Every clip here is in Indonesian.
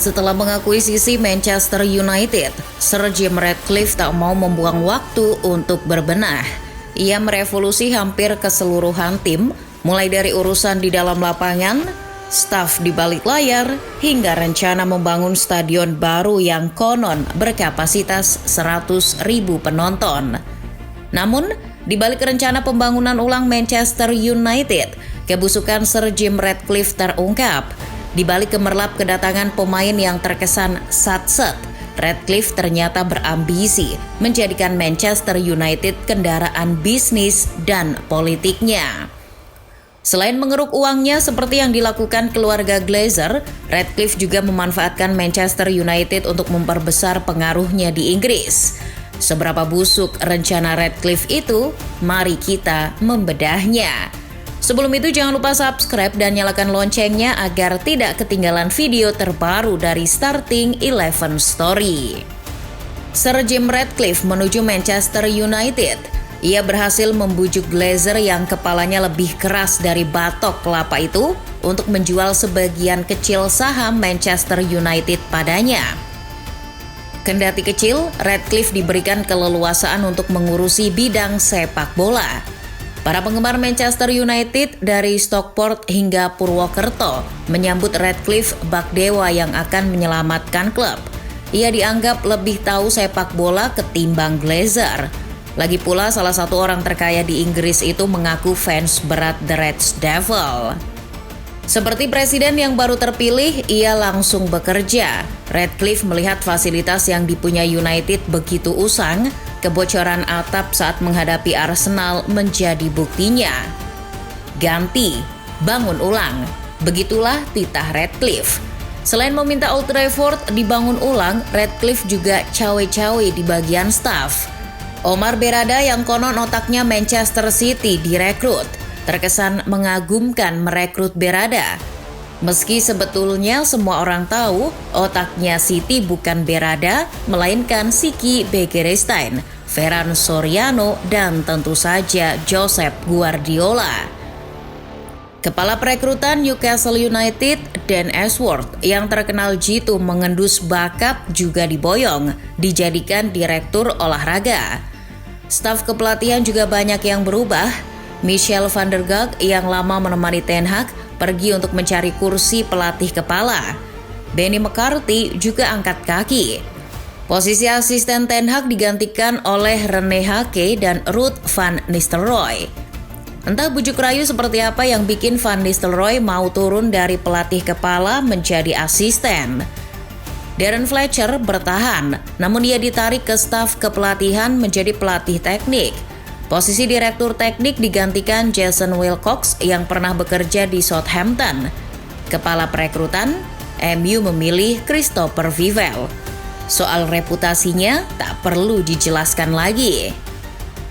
Setelah mengakuisisi Manchester United, Sir Jim Ratcliffe tak mau membuang waktu untuk berbenah. Ia merevolusi hampir keseluruhan tim, mulai dari urusan di dalam lapangan, staf di balik layar, hingga rencana membangun stadion baru yang konon berkapasitas 100.000 penonton. Namun, di balik rencana pembangunan ulang Manchester United, kebusukan Sir Jim Ratcliffe terungkap. Di balik gemerlap kedatangan pemain yang terkesan satset, Ratcliffe ternyata berambisi menjadikan Manchester United kendaraan bisnis dan politiknya. Selain mengeruk uangnya seperti yang dilakukan keluarga Glazer, Ratcliffe juga memanfaatkan Manchester United untuk memperbesar pengaruhnya di Inggris. Seberapa busuk rencana Ratcliffe itu? Mari kita membedahnya. Sebelum itu jangan lupa subscribe dan nyalakan loncengnya agar tidak ketinggalan video terbaru dari Starting 11 Story. Sir Jim Ratcliffe menuju Manchester United. Ia berhasil membujuk Glazer yang kepalanya lebih keras dari batok kelapa itu untuk menjual sebagian kecil saham Manchester United padanya. Kendati kecil, Ratcliffe diberikan keleluasaan untuk mengurusi bidang sepak bola. Para penggemar Manchester United dari Stockport hingga Purwokerto menyambut Ratcliffe bak dewa yang akan menyelamatkan klub. Ia dianggap lebih tahu sepak bola ketimbang Glazer. Lagi pula salah satu orang terkaya di Inggris itu mengaku fans berat The Red Devil. Seperti presiden yang baru terpilih, ia langsung bekerja. Ratcliffe melihat fasilitas yang dipunyai United begitu usang. Kebocoran atap saat menghadapi Arsenal menjadi buktinya. Ganti, bangun ulang. Begitulah titah Ratcliffe. Selain meminta Old Trafford dibangun ulang, Ratcliffe juga cawe-cawe di bagian staf. Omar Berrada yang konon otaknya Manchester City direkrut, terkesan mengagumkan merekrut Berrada. Meski sebetulnya semua orang tahu otaknya City bukan Berrada, melainkan Siki Begiristain, Ferran Soriano, dan tentu saja Josep Guardiola. Kepala perekrutan Newcastle United, Dan Ashworth, yang terkenal jitu mengendus bakat juga diboyong, dijadikan direktur olahraga. Staf kepelatihan juga banyak yang berubah. Michel van der Gaag yang lama menemani Ten Hag pergi untuk mencari kursi pelatih kepala. Benny McCarthy juga angkat kaki. Posisi asisten Ten Hag digantikan oleh Rene Hake dan Ruud van Nistelrooy. Entah bujuk rayu seperti apa yang bikin Van Nistelrooy mau turun dari pelatih kepala menjadi asisten. Darren Fletcher bertahan, namun ia ditarik ke staf kepelatihan menjadi pelatih teknik. Posisi direktur teknik digantikan Jason Wilcox yang pernah bekerja di Southampton. Kepala perekrutan, MU memilih Christopher Vivell. Soal reputasinya tak perlu dijelaskan lagi.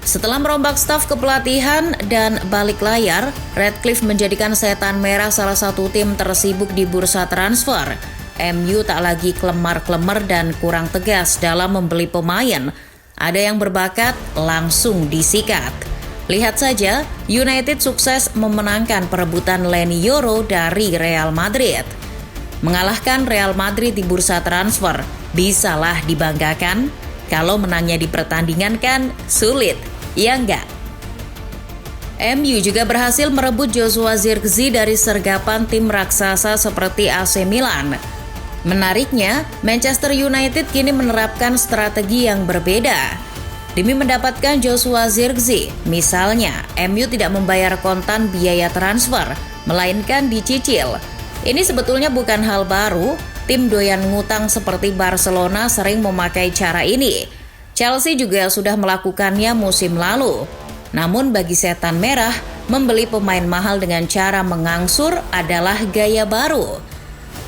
Setelah merombak staf kepelatihan dan balik layar, Ratcliffe menjadikan setan merah salah satu tim tersibuk di bursa transfer. MU tak lagi kelemar-kelemar dan kurang tegas dalam membeli pemain. Ada yang berbakat langsung disikat. Lihat saja, United sukses memenangkan perebutan Leny Yoro dari Real Madrid. Mengalahkan Real Madrid di bursa transfer, bisalah dibanggakan. Kalau menangnya di pertandingan kan sulit, ya enggak? MU juga berhasil merebut Joshua Zirkzee dari sergapan tim raksasa seperti AC Milan. Menariknya, Manchester United kini menerapkan strategi yang berbeda. Demi mendapatkan Joshua Zirkzee, misalnya, MU tidak membayar kontan biaya transfer, melainkan dicicil. Ini sebetulnya bukan hal baru, tim doyan ngutang seperti Barcelona sering memakai cara ini. Chelsea juga sudah melakukannya musim lalu. Namun bagi setan merah, membeli pemain mahal dengan cara mengangsur adalah gaya baru.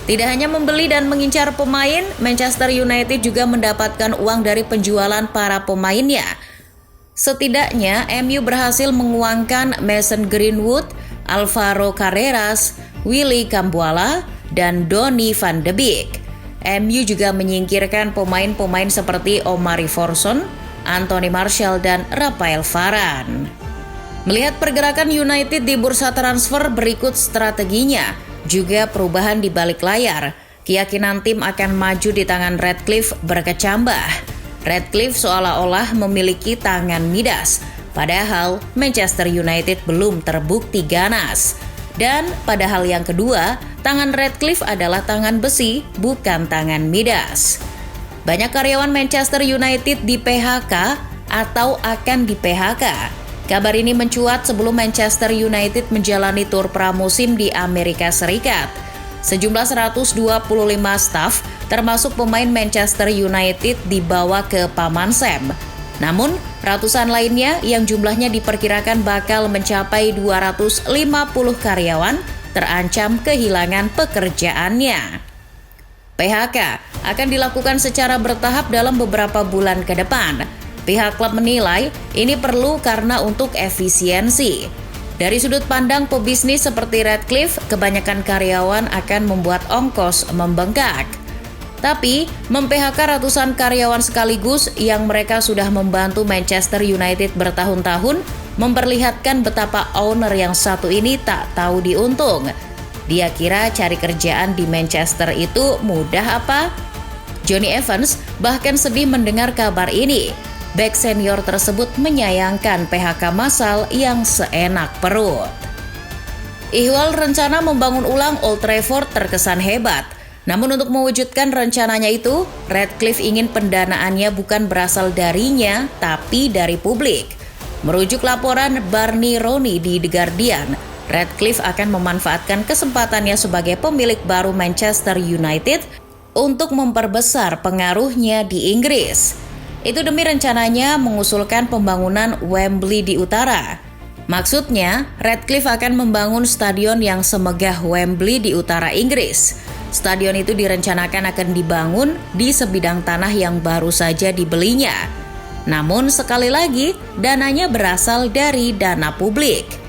Tidak hanya membeli dan mengincar pemain, Manchester United juga mendapatkan uang dari penjualan para pemainnya. Setidaknya, MU berhasil menguangkan Mason Greenwood, Alvaro Carreras, Willy Cambuala, dan Donny van de Beek. MU juga menyingkirkan pemain-pemain seperti Omari Forson, Anthony Martial, dan Rafael Varane. Melihat pergerakan United di bursa transfer berikut strateginya, juga perubahan di balik layar. keyakinan tim akan maju di tangan Ratcliffe berkecambah. Ratcliffe seolah-olah memiliki tangan midas, padahal Manchester United belum terbukti ganas. Dan pada hal yang kedua, tangan Ratcliffe adalah tangan besi, bukan tangan midas. Banyak karyawan Manchester United di PHK atau akan di PHK. Kabar ini mencuat sebelum Manchester United menjalani tur pramusim di Amerika Serikat. Sejumlah 125 staf, termasuk pemain Manchester United, dibawa ke Paman Sam. Namun, ratusan lainnya yang jumlahnya diperkirakan bakal mencapai 250 karyawan terancam kehilangan pekerjaannya. PHK akan dilakukan secara bertahap dalam beberapa bulan ke depan. Pihak klub menilai ini perlu karena untuk efisiensi. Dari sudut pandang pebisnis seperti Ratcliffe, kebanyakan karyawan akan membuat ongkos membengkak. Tapi, mem-PHK ratusan karyawan sekaligus yang mereka sudah membantu Manchester United bertahun-tahun memperlihatkan betapa owner yang satu ini tak tahu diuntung. Dia kira cari kerjaan di Manchester itu mudah apa? Jonny Evans bahkan sedih mendengar kabar ini. Bek senior tersebut menyayangkan PHK massal yang seenak perut. Ihwal rencana membangun ulang Old Trafford terkesan hebat. Namun untuk mewujudkan rencananya itu, Ratcliffe ingin pendanaannya bukan berasal darinya, tapi dari publik. Merujuk laporan Barney Roney di The Guardian, Ratcliffe akan memanfaatkan kesempatannya sebagai pemilik baru Manchester United untuk memperbesar pengaruhnya di Inggris. Itu demi rencananya mengusulkan pembangunan Wembley di utara. Maksudnya, Ratcliffe akan membangun stadion yang semegah Wembley di utara Inggris. Stadion itu direncanakan akan dibangun di sebidang tanah yang baru saja dibelinya. Namun sekali lagi, dananya berasal dari dana publik.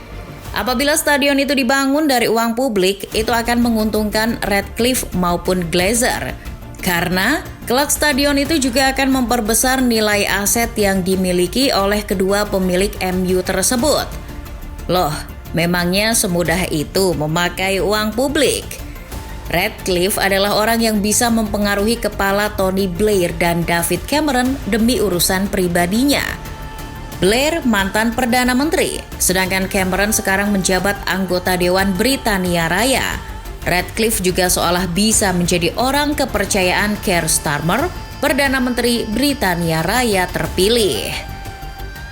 Apabila stadion itu dibangun dari uang publik, itu akan menguntungkan Ratcliffe maupun Glazer. Karena kelak stadion itu juga akan memperbesar nilai aset yang dimiliki oleh kedua pemilik MU tersebut. Loh, memangnya semudah itu memakai uang publik? Ratcliffe adalah orang yang bisa mempengaruhi kepala Tony Blair dan David Cameron demi urusan pribadinya. Blair mantan Perdana Menteri, sedangkan Cameron sekarang menjabat anggota Dewan Britania Raya. Ratcliffe juga seolah bisa menjadi orang kepercayaan Keir Starmer, Perdana Menteri Britania Raya terpilih.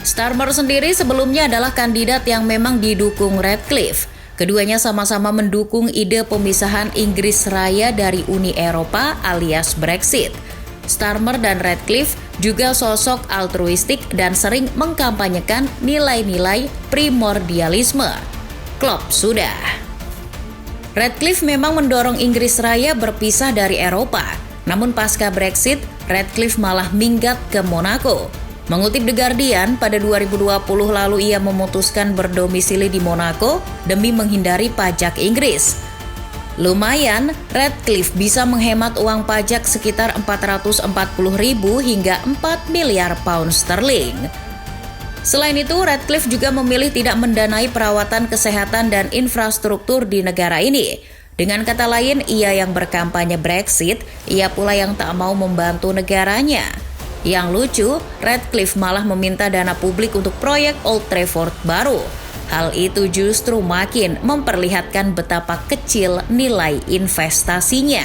Starmer sendiri sebelumnya adalah kandidat yang memang didukung Ratcliffe. Keduanya sama-sama mendukung ide pemisahan Inggris Raya dari Uni Eropa alias Brexit. Starmer dan Ratcliffe juga sosok altruistik dan sering mengkampanyekan nilai-nilai primordialisme. Klop sudah. Ratcliffe memang mendorong Inggris Raya berpisah dari Eropa, namun pasca Brexit, Ratcliffe malah minggat ke Monaco. Mengutip The Guardian, pada 2020 lalu ia memutuskan berdomisili di Monaco demi menghindari pajak Inggris. Lumayan, Ratcliffe bisa menghemat uang pajak sekitar 440.000 hingga 4 miliar pound sterling. Selain itu, Ratcliffe juga memilih tidak mendanai perawatan kesehatan dan infrastruktur di negara ini. Dengan kata lain, ia yang berkampanye Brexit, ia pula yang tak mau membantu negaranya. Yang lucu, Ratcliffe malah meminta dana publik untuk proyek Old Trafford baru. Hal itu justru makin memperlihatkan betapa kecil nilai investasinya.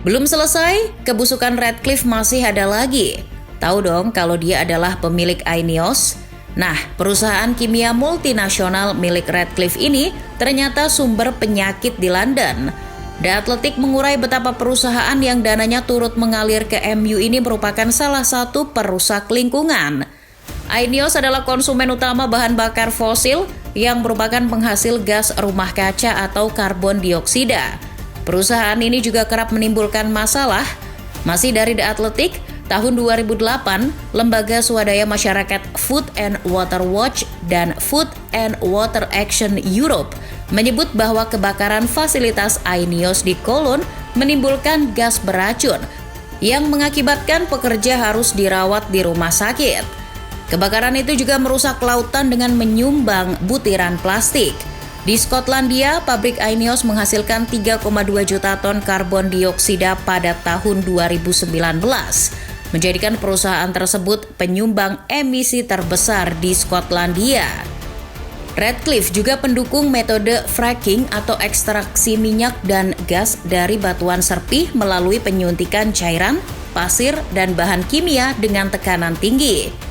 Belum selesai, kebusukan Ratcliffe masih ada lagi. Tahu dong kalau dia adalah pemilik Ineos? Nah, perusahaan kimia multinasional milik Ratcliffe ini ternyata sumber penyakit di London. The Athletic mengurai betapa perusahaan yang dananya turut mengalir ke MU ini merupakan salah satu perusak lingkungan. Ineos adalah konsumen utama bahan bakar fosil yang merupakan penghasil gas rumah kaca atau karbon dioksida. Perusahaan ini juga kerap menimbulkan masalah. Masih dari The Athletic, tahun 2008, Lembaga Swadaya Masyarakat Food and Water Watch dan Food and Water Action Europe menyebut bahwa kebakaran fasilitas Ineos di Cologne menimbulkan gas beracun yang mengakibatkan pekerja harus dirawat di rumah sakit. Kebakaran itu juga merusak lautan dengan menyumbang butiran plastik. Di Skotlandia, pabrik INEOS menghasilkan 3,2 juta ton karbon dioksida pada tahun 2019, menjadikan perusahaan tersebut penyumbang emisi terbesar di Skotlandia. Ratcliffe juga pendukung metode fracking atau ekstraksi minyak dan gas dari batuan serpih melalui penyuntikan cairan, pasir, dan bahan kimia dengan tekanan tinggi.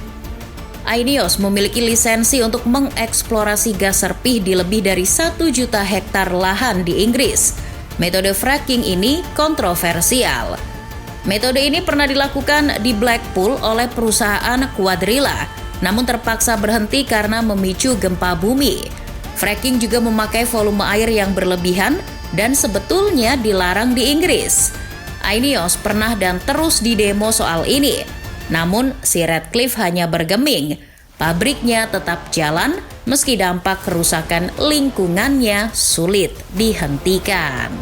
INEOS memiliki lisensi untuk mengeksplorasi gas serpih di lebih dari 1 juta hektar lahan di Inggris. Metode fracking ini kontroversial. Metode ini pernah dilakukan di Blackpool oleh perusahaan Cuadrilla, namun terpaksa berhenti karena memicu gempa bumi. Fracking juga memakai volume air yang berlebihan dan sebetulnya dilarang di Inggris. INEOS pernah dan terus didemo soal ini. Namun, si Ratcliffe hanya bergeming. Pabriknya tetap jalan meski dampak kerusakan lingkungannya sulit dihentikan.